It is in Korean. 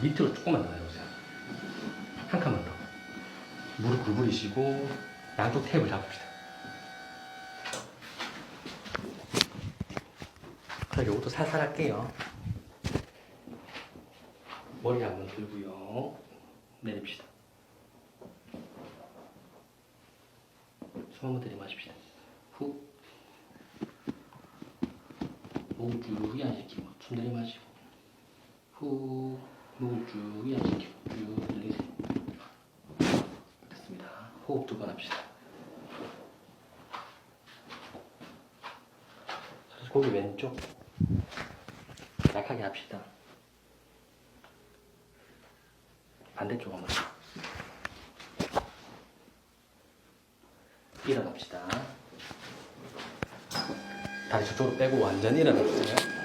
밑으로 조금만 더 내려오세요. 한 칸만 더. 무릎 구부리시고 양쪽 탭을 잡읍시다. 그럼 요것도 살살 할게요. 머리 한번 들고요. 내립시다. 숨 한번 들이마십시다. 후. 목을 쭉 이완시키고 숨 들이마시고 후. 목을 쭉 이완시키고 쭉 늘리세요. 됐습니다. 호흡 2번 합시다. 고기 왼쪽 약하게 합시다. 반대쪽 한번 일어납시다. 다리 저쪽으로 빼고 완전히 일어나주세요.